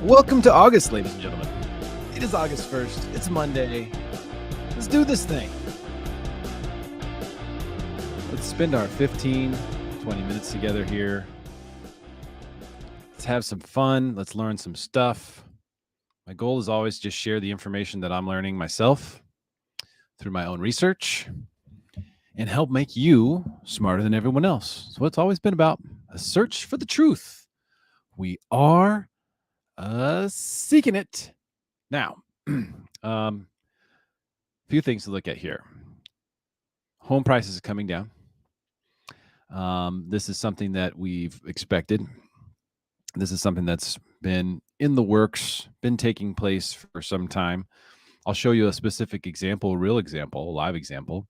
Welcome to August, ladies and gentlemen. It is August 1st. It's Monday. Let's do this thing. Let's spend our 15, 20 minutes together here. Let's have some fun. Let's learn some stuff. My goal is always just share the information that I'm learning myself through my own research and help make you smarter than everyone else. So it's always been about a search for the truth. We are seeking it. Now, a few things to look at here. Home prices are coming down. This is something that we've expected. This is something that's been in the works, been taking place for some time. I'll show you a specific example, a real example, a live example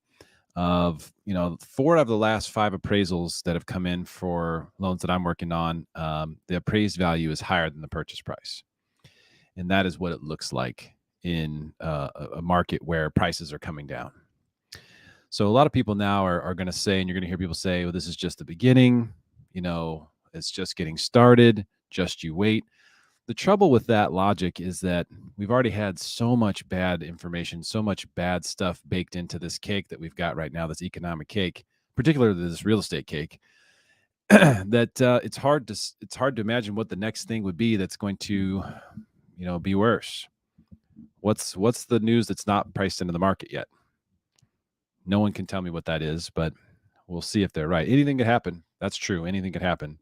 of, 4 out of the last 5 appraisals that have come in for loans that I'm working on. The appraised value is higher than the purchase price. And that is what it looks like in a market where prices are coming down. So a lot of people now are going to say, and you're going to hear people say, well, this is just the beginning. It's just getting started. Just you wait. The trouble with that logic is that we've already had so much bad information, so much bad stuff baked into this cake that we've got right now, this economic cake, particularly this real estate cake, that it's hard to imagine what the next thing would be that's going to, be worse. What's the news that's not priced into the market yet? No one can tell me what that is, but we'll see if they're right. Anything could happen. That's true. Anything could happen,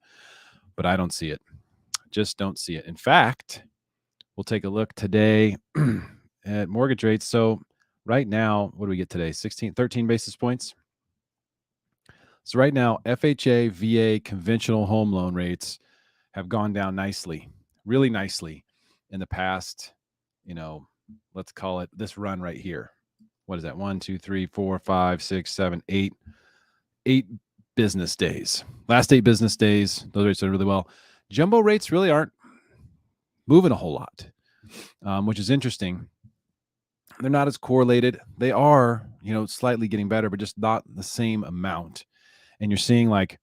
but I don't see it. Just don't see it. In fact, we'll take a look today at mortgage rates. So right now, what do we get today? 13 basis points. So right now, FHA, VA, conventional home loan rates have gone down nicely, really nicely in the past, let's call it this run right here. What is that? 1, 2, 3, 4, 5, 6, 7, 8. 8 business days. Last 8 business days, those rates are really well. Jumbo rates really aren't moving a whole lot, which is interesting. They're not as correlated. They are, slightly getting better, but just not the same amount. And you're seeing like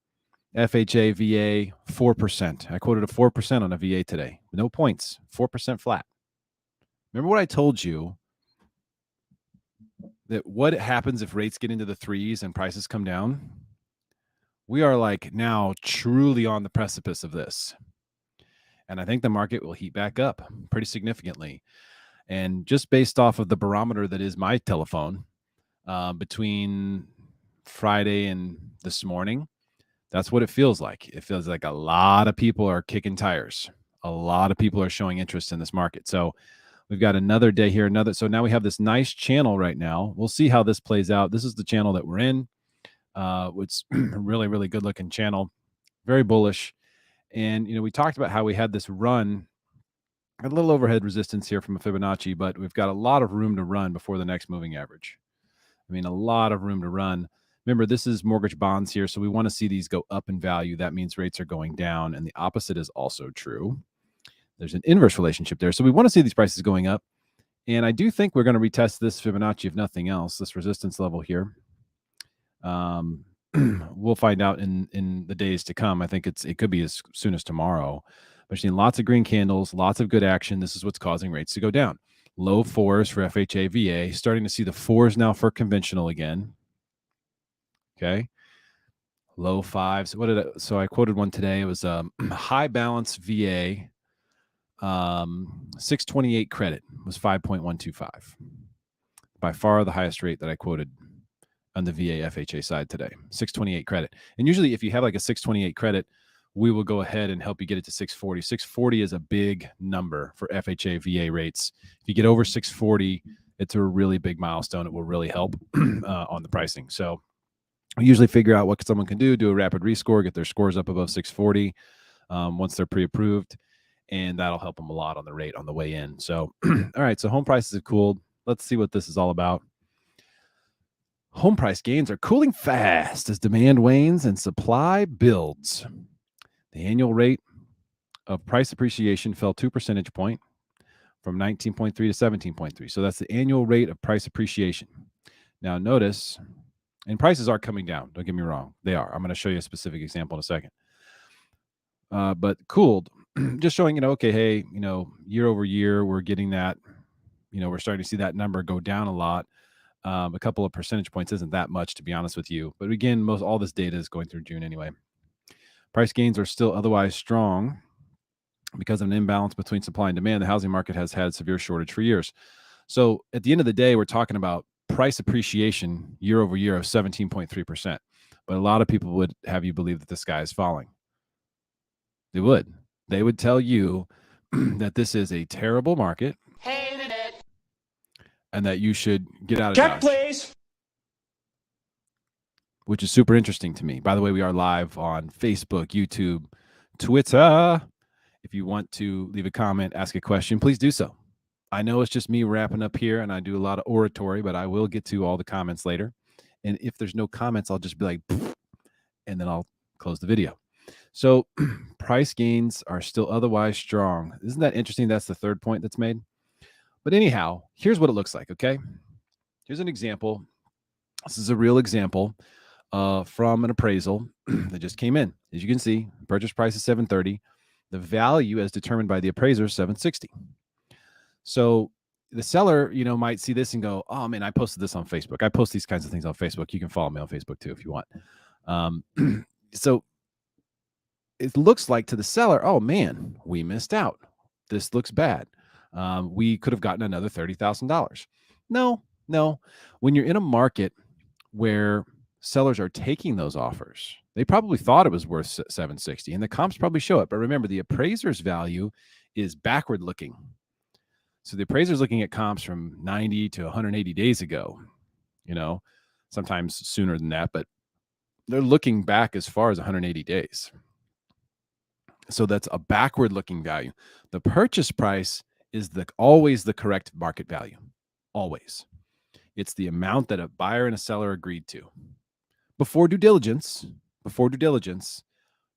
FHA, VA, 4%. I quoted a 4% on a VA today. No points, 4% flat. Remember what I told you? That what happens if rates get into the 3s and prices come down? We are like now truly on the precipice of this. And I think the market will heat back up pretty significantly. And just based off of the barometer that is my telephone, between Friday and this morning, that's what it feels like. It feels like a lot of people are kicking tires. A lot of people are showing interest in this market. So we've got another day here, so now we have this nice channel right now. We'll see how this plays out. This is the channel that we're in. It's really, really good looking channel, very bullish. And, we talked about how we had this run, a little overhead resistance here from a Fibonacci, but we've got a lot of room to run before the next moving average. I mean, a lot of room to run. Remember, this is mortgage bonds here. So we want to see these go up in value. That means rates are going down. And the opposite is also true. There's an inverse relationship there. So we want to see these prices going up. And I do think we're going to retest this Fibonacci, if nothing else, this resistance level here. We'll find out in the days to come. I think it could be as soon as tomorrow. But seeing lots of green candles, lots of good action. This is what's causing rates to go down. Low 4s for FHA, VA. Starting to see the 4s now for conventional again. Okay. Low 5s. So I quoted one today. It was high balance VA. 628 credit was 5.125. By far the highest rate that I quoted on the VA FHA side today. 628 credit. And usually if you have like a 628 credit, we will go ahead and help you get it to 640. 640 is a big number for FHA VA rates. If you get over 640, it's a really big milestone. It will really help on the pricing. So we usually figure out what someone can do a rapid rescore, get their scores up above 640 once they're pre-approved. And that'll help them a lot on the rate on the way in. So, all right. So home prices have cooled. Let's see what this is all about. Home price gains are cooling fast as demand wanes and supply builds. The annual rate of price appreciation fell 2 percentage points from 19.3 to 17.3. So that's the annual rate of price appreciation. Now notice, and prices are coming down. Don't get me wrong. They are. I'm going to show you a specific example in a second. But cooled. just showing, okay, hey, year over year, we're getting that, we're starting to see that number go down a lot. A couple of percentage points isn't that much, to be honest with you. But again, all this data is going through June anyway. Price gains are still otherwise strong because of an imbalance between supply and demand. The housing market has had severe shortage for years. So at the end of the day, we're talking about price appreciation year over year of 17.3%. But a lot of people would have you believe that the sky is falling. They would. They would tell you that this is a terrible market. Hated it. And that you should get out of Dodge. Please. Which is super interesting to me. By the way, we are live on Facebook, YouTube, Twitter. If you want to leave a comment, ask a question, please do so. I know it's just me wrapping up here and I do a lot of oratory, but I will get to all the comments later. And if there's no comments, I'll just be like, and then I'll close the video. So price gains are still otherwise strong. Isn't that interesting? That's the third point that's made. But anyhow, here's what it looks like, okay? Here's an example. This is a real example from an appraisal that just came in. As you can see, purchase price is $730. The value as determined by the appraiser is $760. So the seller, might see this and go, oh man, I posted this on Facebook. I post these kinds of things on Facebook. You can follow me on Facebook too if you want. So it looks like to the seller, oh man, we missed out. This looks bad. We could have gotten another $30,000. No. When you're in a market where sellers are taking those offers, they probably thought it was worth $760, and the comps probably show it. But remember, the appraiser's value is backward looking. So the appraiser's looking at comps from 90 to 180 days ago, sometimes sooner than that, but they're looking back as far as 180 days. So that's a backward looking value. The purchase price is always the correct market value. Always. It's the amount that a buyer and a seller agreed to before due diligence,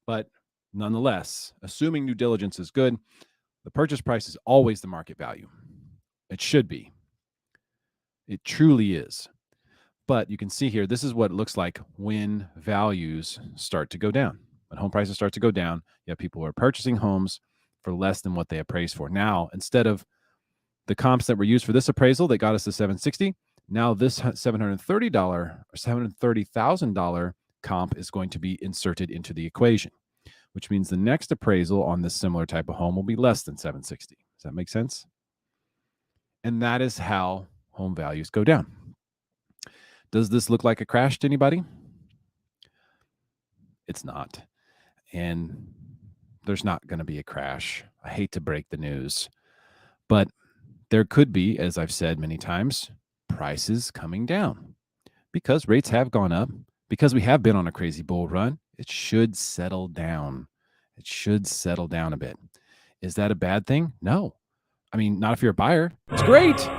but nonetheless, assuming due diligence is good, the purchase price is always the market value. It should be. It truly is. But you can see here, this is what it looks like when values start to go down. When home prices start to go down, you have people who are purchasing homes for less than what they appraised for. Now, instead of the comps that were used for this appraisal that got us to $760, now this $730 or $730,000 comp is going to be inserted into the equation, which means the next appraisal on this similar type of home will be less than $760. Does that make sense? And that is how home values go down. Does this look like a crash to anybody? It's not. And there's not going to be a crash. I hate to break the news, but there could be, as I've said many times, prices coming down because rates have gone up, because we have been on a crazy bull run. It should settle down. It should settle down a bit. Is that a bad thing? No. I mean, not if you're a buyer. It's great.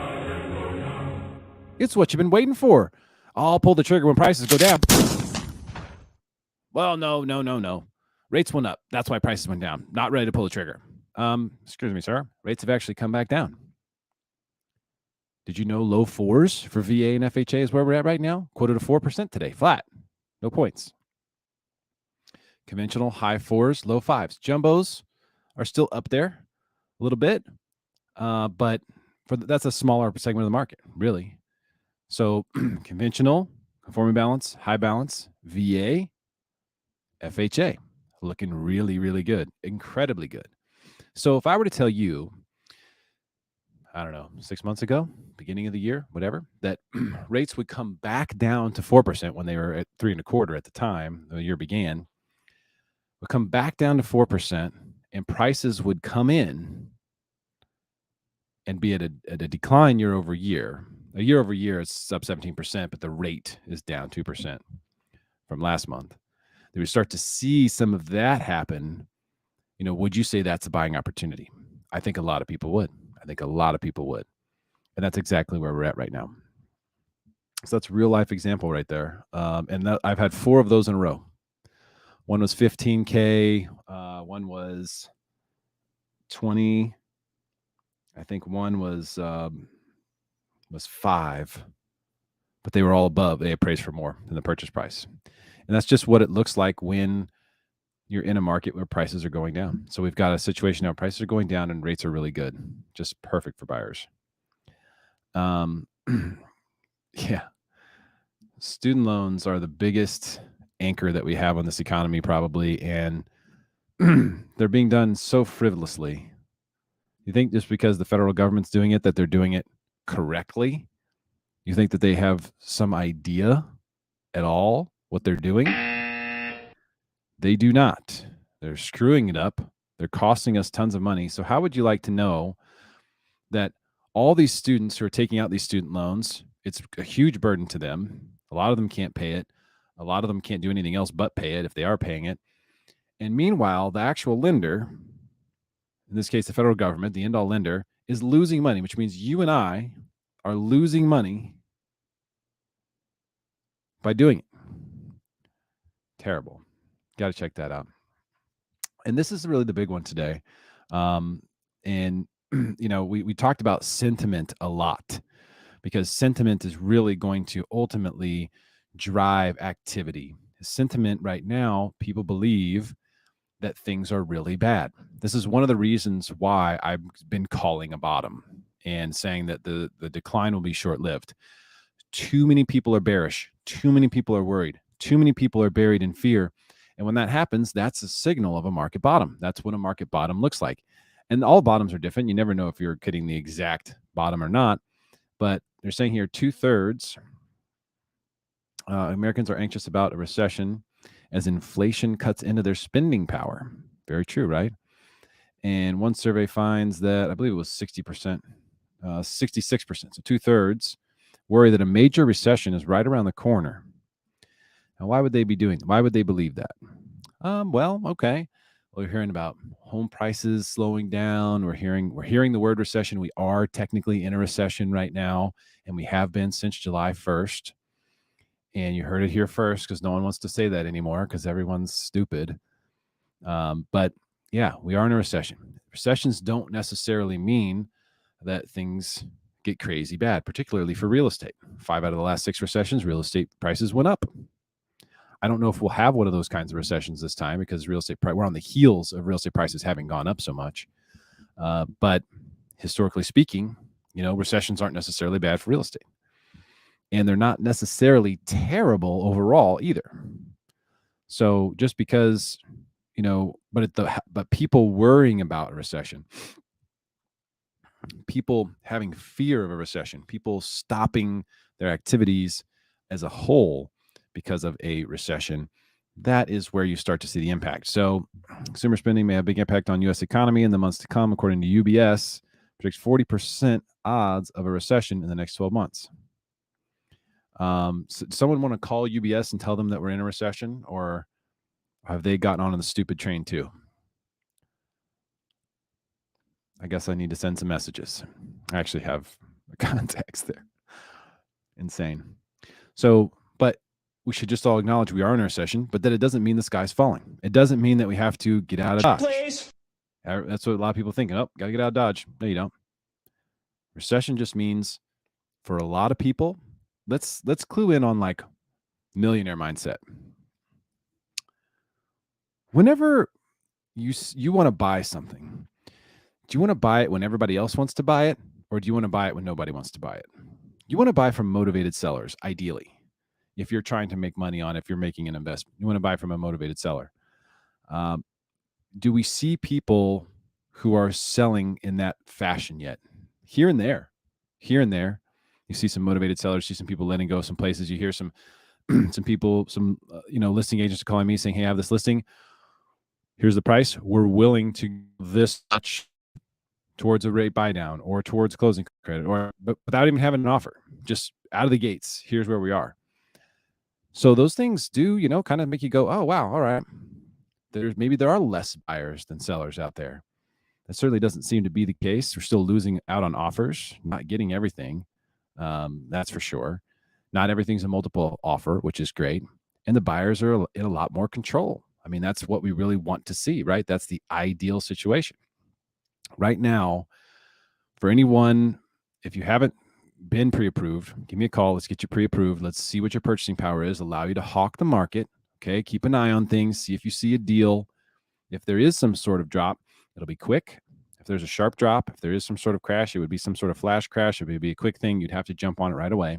It's what you've been waiting for. I'll pull the trigger when prices go down. Well, no. Rates went up. That's why prices went down. Not ready to pull the trigger. Excuse me, sir. Rates have actually come back down. Did you know low fours for VA and FHA is where we're at right now? Quoted to 4% today, flat. No points. Conventional, high fours, low fives. Jumbos are still up there a little bit, but that's a smaller segment of the market, really. So conventional, conforming balance, high balance, VA, FHA, looking really, really good, incredibly good. So if I were to tell you, I don't know, 6 months ago, beginning of the year, whatever, that rates would come back down to 4% when they were at 3.25% at the time the year began, would come back down to 4%, and prices would come in and be at a decline year over year. Year over year, it's up 17%, but the rate is down 2% from last month. They would start to see some of that happen. Would you say that's a buying opportunity? I think a lot of people would. And that's exactly where we're at right now. So that's a real life example right there. And I've had 4 of those in a row. One was 15K. One was 20. I think one was 5, but they were all above. They appraised for more than the purchase price. And that's just what it looks like when you're in a market where prices are going down. So we've got a situation now, prices are going down and rates are really good, just perfect for buyers. Yeah, student loans are the biggest anchor that we have on this economy probably, and they're being done so frivolously. You think just because the federal government's doing it that they're doing it correctly? You think that they have some idea at all what they're doing? They do not. They're screwing it up. They're costing us tons of money. So how would you like to know that all these students who are taking out these student loans, it's a huge burden to them. A lot of them can't pay it. A lot of them can't do anything else but pay it if they are paying it. And meanwhile, the actual lender, in this case, the federal government, the end-all lender, is losing money, which means you and I are losing money by doing it. Terrible. Got to check that out. And this is really the big one today. And, we talked about sentiment a lot because sentiment is really going to ultimately drive activity. Sentiment right now, people believe that things are really bad. This is one of the reasons why I've been calling a bottom and saying that the decline will be short-lived. Too many people are bearish. Too many people are worried. Too many people are buried in fear. And when that happens, that's a signal of a market bottom. That's what a market bottom looks like. And all bottoms are different. You never know if you're hitting the exact bottom or not. But they're saying here 2/3 Americans are anxious about a recession as inflation cuts into their spending power. Very true, right? And one survey finds that, I believe it was 60%, 66%. So 2/3 worry that a major recession is right around the corner. Now, why would they be doing? Why would they believe that? Well, okay. We're hearing about home prices slowing down. We're hearing the word recession. We are technically in a recession right now, and we have been since July 1st. And you heard it here first because no one wants to say that anymore because everyone's stupid. But yeah, we are in a recession. Recessions don't necessarily mean that things get crazy bad, particularly for real estate. 5 out of the last 6 recessions, real estate prices went up. I don't know if we'll have one of those kinds of recessions this time because we're on the heels of real estate prices having gone up so much. But historically speaking, recessions aren't necessarily bad for real estate. And they're not necessarily terrible overall either. So just because, but people worrying about a recession, people having fear of a recession, people stopping their activities as a whole because of a recession, that is where you start to see the impact. So consumer spending may have a big impact on U.S. economy in the months to come, according to UBS, predicts 40% odds of a recession in the next 12 months. So someone want to call UBS and tell them that we're in a recession, or have they gotten on the stupid train too? I guess I need to send some messages. I actually have a contacts there. Insane. So, but we should just all acknowledge we are in a recession, but that it doesn't mean the sky's falling. It doesn't mean that we have to get out of Dodge. Please. That's what a lot of people think. Oh, got to get out of Dodge. No, you don't. Recession just means for a lot of people, let's clue in on like millionaire mindset. Whenever you want to buy something, do you want to buy it when everybody else wants to buy it, or do you want to buy it when nobody wants to buy it? You want to buy from motivated sellers, ideally. If you're trying to make money on it, if you're making an investment, you want to buy from a motivated seller. Do we see people who are selling in that fashion yet? Here and there. You see some motivated sellers, see some people letting go some places. You hear some people, listing agents calling me saying, hey, I have this listing. Here's the price. We're willing to this much towards a rate buy down or towards closing credit, but without even having an offer, just out of the gates. Here's where we are. So those things do, kind of make you go, oh, wow. All right. Maybe there are less buyers than sellers out there. That certainly doesn't seem to be the case. We're still losing out on offers, not getting everything. That's for sure. Not everything's a multiple offer, which is great. And the buyers are in a lot more control. I mean, that's what we really want to see, right? That's the ideal situation. Right now, for anyone, if you haven't been pre-approved, give me a call. Let's get you pre-approved. Let's see what your purchasing power is. Allow you to hawk the market. Okay. Keep an eye on things. See if you see a deal. If there is some sort of drop, it'll be quick. If there's a sharp drop, if there is some sort of crash, it would be some sort of flash crash. It would be a quick thing. You'd have to jump on it right away.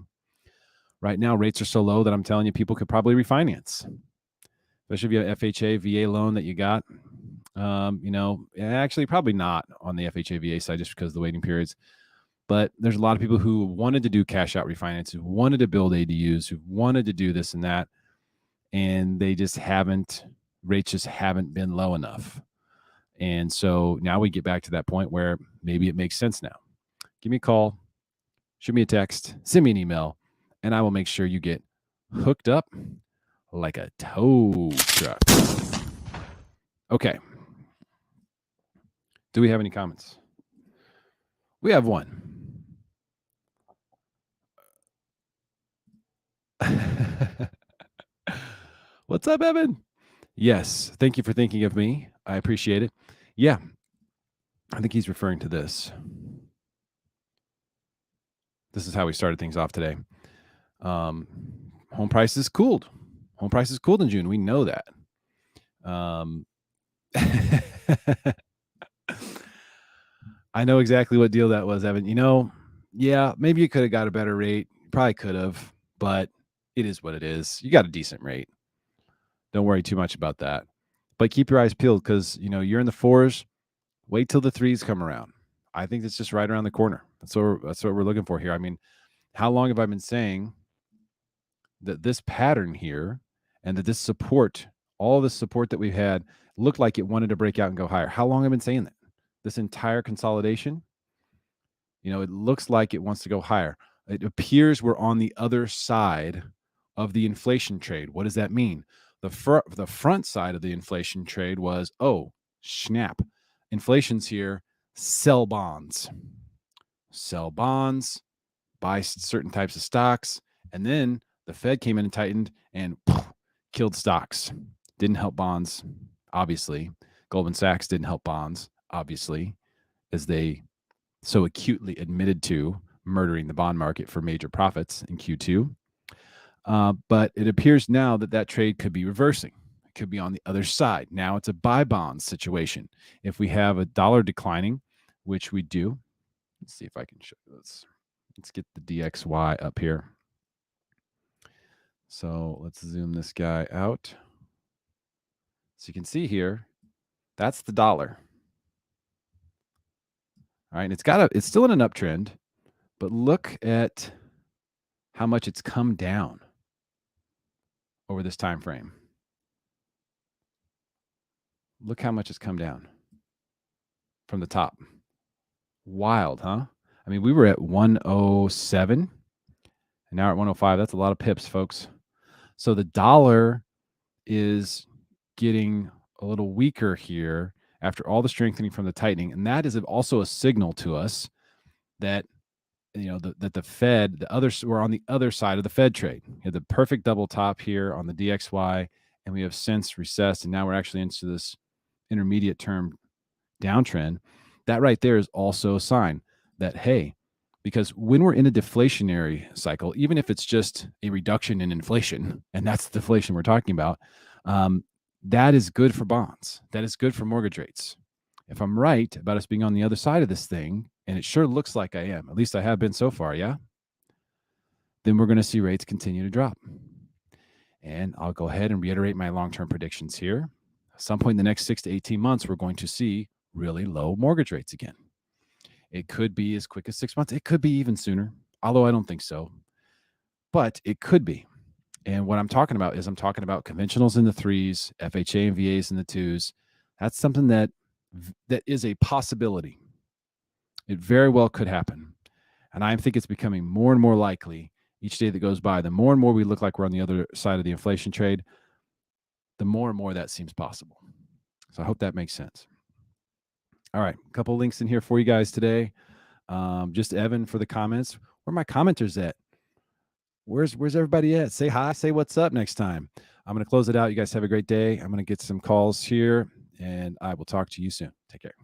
Right now, rates are so low that I'm telling you, people could probably refinance, especially if you have FHA, VA loan that you got. Actually, probably not on the FHA, VA side just because of the waiting periods. But there's a lot of people who wanted to do cash out refinance, who wanted to build ADUs, who wanted to do this and that, and they just haven't. Rates just haven't been low enough. And so now we get back to that point where maybe it makes sense now. Give me a call, shoot me a text, send me an email, and I will make sure you get hooked up like a tow truck. Okay. Do we have any comments? We have one. What's up, Evan? Yes. Thank you for thinking of me. I appreciate it. Yeah. I think he's referring to this. This is how we started things off today. Home prices cooled. Home prices cooled in June. We know that. I know exactly what deal that was, Evan. Yeah, maybe you could have got a better rate. You probably could have, but it is what it is. You got a decent rate. Don't worry too much about that. But keep your eyes peeled because, you're in the 4s. Wait till the 3s come around. I think it's just right around the corner. That's what we're looking for here. I mean, how long have I been saying that this pattern here and that this support, all the support that we've had, looked like it wanted to break out and go higher? How long have I been saying that? This entire consolidation, it looks like it wants to go higher. It appears we're on the other side of the inflation trade. What does that mean? The front side of the inflation trade was, oh, snap. Inflation's here. Sell bonds. Sell bonds. Buy certain types of stocks. And then the Fed came in and tightened and killed stocks. Didn't help bonds, obviously. Goldman Sachs didn't help bonds, obviously, as they so acutely admitted to murdering the bond market for major profits in Q2. But it appears now that trade could be reversing. It could be on the other side. Now it's a buy bonds situation. If we have a dollar declining, which we do, let's see if I can show you this. Let's get the DXY up here. So let's zoom this guy out. So you can see here, that's the dollar. All right, it's still in an uptrend, but look at how much it's come down over this time frame. Look how much it's come down from the top. Wild, huh? I mean, we were at 107, and now we're at 105. That's a lot of pips, folks. So the dollar is getting a little weaker here after all the strengthening from the tightening, and that is also a signal to us that that the Fed, we're on the other side of the Fed trade. We had the perfect double top here on the DXY, and we have since recessed, and now we're actually into this intermediate term downtrend. That right there is also a sign that, hey, because when we're in a deflationary cycle, even if it's just a reduction in inflation, and that's the deflation we're talking about, that is good for bonds. That is good for mortgage rates. If I'm right about us being on the other side of this thing, and it sure looks like I am, at least I have been so far, yeah, then we're going to see rates continue to drop. And I'll go ahead and reiterate my long-term predictions here. At some point in the next 6 to 18 months, we're going to see really low mortgage rates again. It could be as quick as 6 months. It could be even sooner, although I don't think so. But it could be. And what I'm talking about is I'm talking about conventionals in the 3s, FHA and VAs in the 2s. That's something that is a possibility. It very well could happen. And I think it's becoming more and more likely each day that goes by. The more and more we look like we're on the other side of the inflation trade, the more and more that seems possible. So I hope that makes sense. All right, a couple links in here for you guys today. Just Evan for the comments. Where are my commenters at? Where's everybody at? Say hi, say what's up next time. I'm going to close it out. You guys have a great day. I'm going to get some calls here, and I will talk to you soon. Take care.